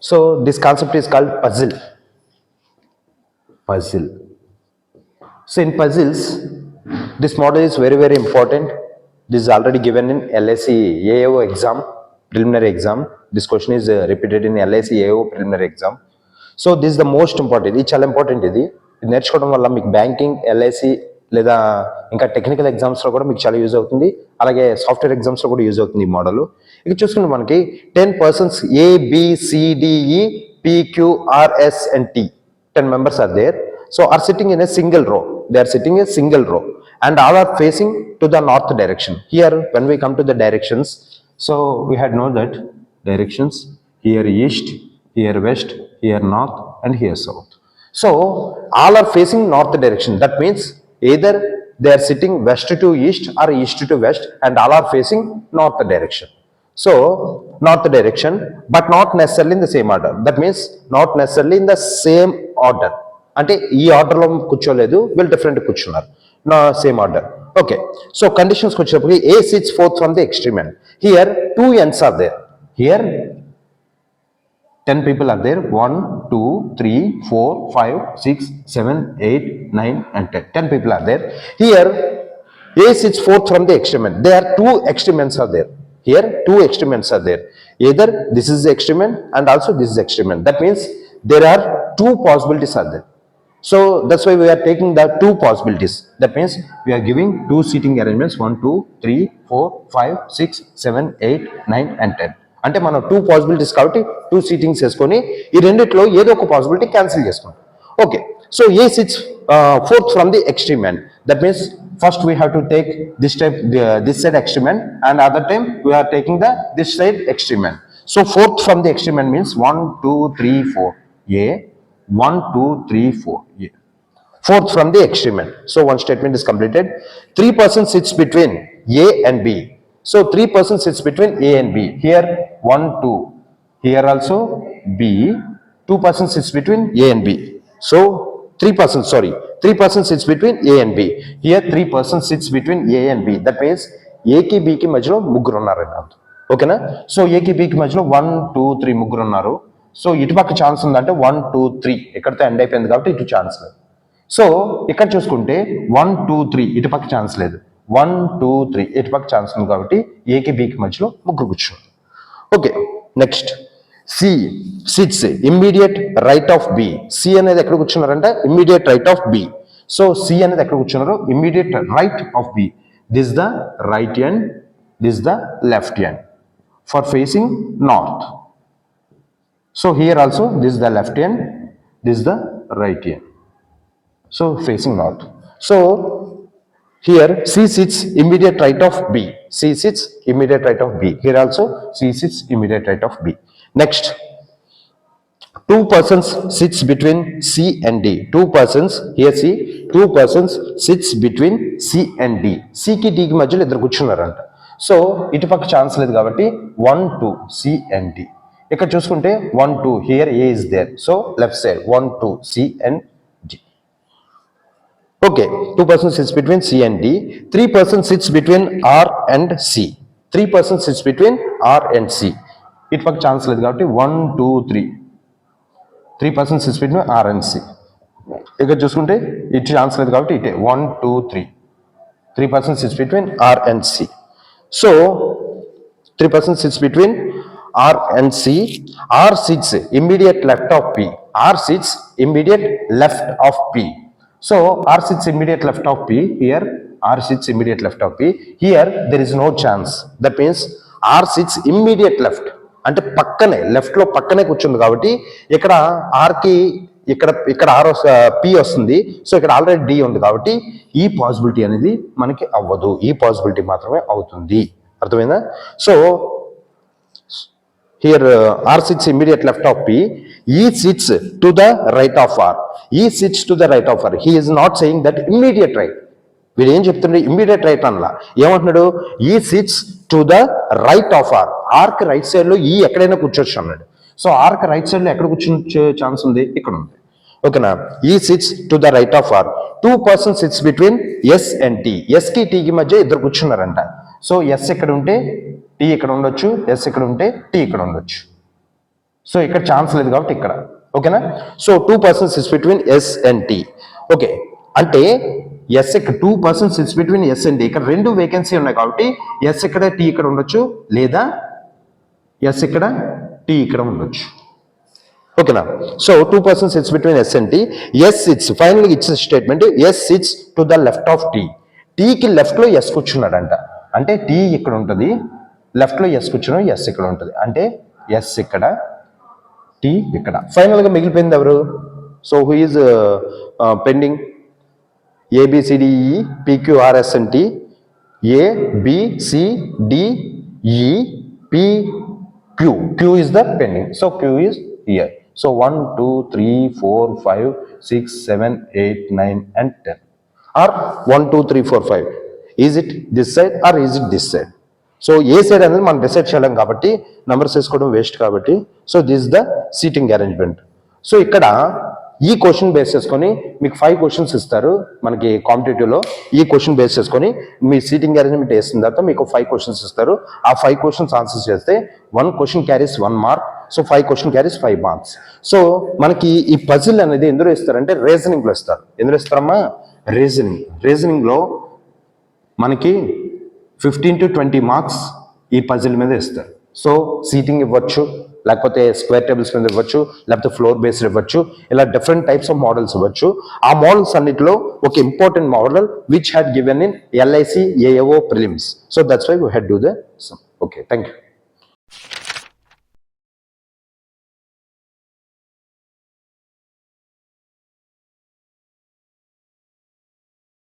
So this concept is called puzzle. Puzzle. So in puzzles, this model is very, very important. This is already given in LIC AO exam, preliminary exam. This question is repeated in LIC AO preliminary exam. So this is the most important. ఇది చాలా important. ఇది నేర్చుకోవడం వల్ల మీకు banking, LIC లేదా ఇంకా technical ఎగ్జామ్స్లో కూడా మీకు చాలా యూజ్ అవుతుంది. అలాగే సాఫ్ట్వేర్ ఎగ్జామ్స్లో కూడా యూజ్ అవుతుంది ఈ మోడల్. ఇక చూసుకుంటే మనకి 10 persons ABCDE PQRS and T 10 members are there. So are sitting in a single row. They are sitting in a single row and all are facing to the north direction. Here when we come to the directions, so we had know that directions here east, here west, here north and here south. So all are facing north direction. That means either they are sitting west to east or east to west and all are facing north direction. So north direction, but not necessarily in the same order. That means not necessarily in the same order. అంటే ఈ ఆర్డర్లో కూర్చోలేదు, వీళ్ళు different కూర్చున్నారు, నా same order. Okay, so కండిషన్స్కి వచ్చేటప్పుడు A sits fourth from the extreme end. Here 2 ends are there. Here 10 people are there. 1 2 3 4 5 6 7 8 9 and 10. 10 people are there. Here A sits fourth from the extreme end. There are 2 extreme ends are there. Here 2 extreme ends are there. Either this is the extreme end and also this is the extreme end. That means there are 2 possibilities are there. So that's why we are taking the 2 possibilities. That means we are giving 2 seating arrangements 1 2 3 4 5 6 7 8 9 and 10. అంటే మనం 2 possibilities కాబట్టి 2 sittings వేసుకొని ఈ రెండిట్లో ఏదో ఒక possibility cancel చేసుకుంటాం. Okay, so A sits fourth from the extreme end. That means first we have to take this type this side extreme end and other time we are taking the this side extreme end. So fourth from the extreme end means 1 2 3 4 A 1 2 3 4 A. Fourth from the extreme end. So one statement is completed. 3 persons sits between A and B. So 3 persons sits between A and B. Here 1 2. Here also B. 2 persons sits between A and B. So 3 persons, sorry. 3 persons sits between A and B. Here 3 persons sits between A and B. That means A ki B ki మధ్యలో ముగ్గురు ఉన్నారు అన్నమాట. ఓకేనా? So A ki B ki మధ్యలో 1 2 3 ముగ్గురు ఉన్నారు. So ఇటుపక్క chance ఉందంటే 1 2 3 ఇక్కడతో ఎండ్ అయిపోయింది కాబట్టి ఇటు ఛాన్స్ లేదు. సో ఇక్కడ చూసుకుంటే 1 2 3 ఇటుపక్క ఛాన్స్ లేదు, 1 2 3 ఇటుపక్క ఛాన్స్ ఉంది కాబట్టి ఏకి బికి మధ్యలో ముగ్గురు కూర్చోండి. Okay, next C sits immediate right of B. C అనేది ఎక్కడ కూర్చున్నారంటే immediate right of B. So C అనేది ఎక్కడ కూర్చున్నారు? Immediate right of B. This the right end, this the left end for facing north. So here also this is the left end, this is the right end. So facing north. So here C sits immediate right of B. C sits immediate right of B. Here also C sits immediate right of B. Next, 2 persons sits between C and D. 2 persons, here see, 2 persons sits between C and D. C ki D ki మధ్యలో ఇద్దరు కూర్చున్నారంట. So ఇటుపక్క chance లేదు కాబట్టి 1 2 C and D. ఇక్కడ చూసుకుంటే 1 2 here A is there. So left side 1 2 C and D. Okay, 2 persons sits between C and D. 3 persons sits between R and C. 3 persons sits between R and C. ఇటు పక్క chance లేదు కాబట్టి 1 2 3. 3 persons sits between R and C. ఇక్కడ చూసుకుంటే ఇటు chance లేదు కాబట్టి ఇటే 1 2 3. 3 persons sits between R and C. So 3 persons sits between R and C. R sits immediate left of P. R sits immediate left of P. So R sits immediate left of P. Here R sits immediate left of P. Here there is no chance. That means R sits immediate left. అంటే పక్కనే left లో పక్కనే కూర్చుంది కాబట్టి ఇక్కడ are కి ఇక్కడ R P వస్తుంది. సో ఇక్కడ ఆల్రెడీ డి ఉంది కాబట్టి ఈ పాసిబిలిటీ అనేది మనకి అవ్వదు, ఈ పాసిబిలిటీ మాత్రమే అవుతుంది. అర్థమైందా? So here R sits immediate left of P. E sits to the right of R. E sits to the right of R. He is not saying that immediate right. వీడు ఏం చెప్తుండే? ఇమ్మీడియట్ రైట్ అనలా. ఏమంటున్నాడు? ఈ sits to the right of R. ఆర్క్ right side లో ఈ ఎక్కడైనా కూర్చోచ్చు అన్నాడు. సో ఆర్క్ రైట్ సైడ్ లో ఎక్కడ కూర్చొని ఛాన్స్ ఉంది? ఇక్కడ ఉంది. ఓకేనా? E sits to the right of R. 2 persons sits between S and T. S కి టీ కి మధ్య ఇద్దరు కూర్చున్నారంట. సో ఎస్ ఇక్కడ ఉంటే టీ ఇక్కడ ఉండొచ్చు, ఎస్ ఇక్కడ ఉంటే టీ ఇక్కడ ఉండొచ్చు. సో ఇక్కడ ఛాన్స్ లేదు కాబట్టి ఇక్కడ, ఓకేనా. So 2 persons is between S and T. Okay, అంటే ఎస్ ఇక్కడ 2 persons is between S and T, ఇక్కడ రెండు వేకెన్సీ ఉన్నాయి కాబట్టి ఎస్ ఇక్కడ టి ఇక్కడ ఉండొచ్చు, లేదా ఎస్ ఇక్కడ టి ఇక్కడ ఉండొచ్చు, ఓకేనా. So 2 persons sits between S and T. S it's final it's statement S sits to the left of T. టీకి లెఫ్ట్ లో ఎస్ కూర్చున్నాడంట, అంటే టీ ఇక్కడ ఉంటుంది, లెఫ్ట్ లో ఎస్ కూర్చున్నాడు, ఎస్ ఇక్కడ ఉంటుంది, అంటే ఎస్ ఇక్కడ టీ ఇక్కడ. ఫైనల్ గా మిగిలిపోయింది ఎవరు? So who is pending? A B C D E P Q R S and T, A B C D E P Q. Q is the pending, so Q is here. So 1, 2, 3, 4, 5, 6, 7, 8, 9 and 10. Or 1, 2, 3, 4, 5. Is it this side or is it this side? So A side అనేది మనం decide చేయలేం కాబట్టి numbers వేసుకోవడం waste కాబట్టి, so this the seating arrangement. So ఇక్కడ ఈ question base చేసుకొని మీకు 5 క్వశ్చన్స్ ఇస్తారు మనకి కాంపిటేటివ్లో. ఈ క్వశ్చన్ బేస్ చేసుకొని మీ సీటింగ్ అరేంజ్మెంట్ వేసిన తర్వాత మీకు 5 క్వశ్చన్స్ ఇస్తారు. ఆ 5 క్వశ్చన్స్ ఆన్సర్ చేస్తే 1 question carries 1 mark. So 5 question carries 5 marks. So మనకి ఈ పజిల్ అనేది ఎందులో ఇస్తారంటే రీజనింగ్లో ఇస్తారు. ఎందులో ఇస్తారమ్మా? రీజనింగ్లో మనకి 15 to 20 మార్క్స్ ఈ పజిల్ మీద ఇస్తారు. సో సీటింగ్ ఇవ్వచ్చు, లేకపోతే స్క్వేర్ టేబుల్స్ మీద ఇవ్వచ్చు, లేకపోతే ఫ్లోర్ బేస్డ్ ఇవ్వచ్చు, ఇలా డిఫరెంట్ టైప్స్ ఆఫ్ మోడల్స్ ఇవ్వచ్చు. ఆ మోడల్స్ అన్నిటిలో ఒక important model which had given in LIC AAO prelims. So that's why we had do the sum. Okay, thank you.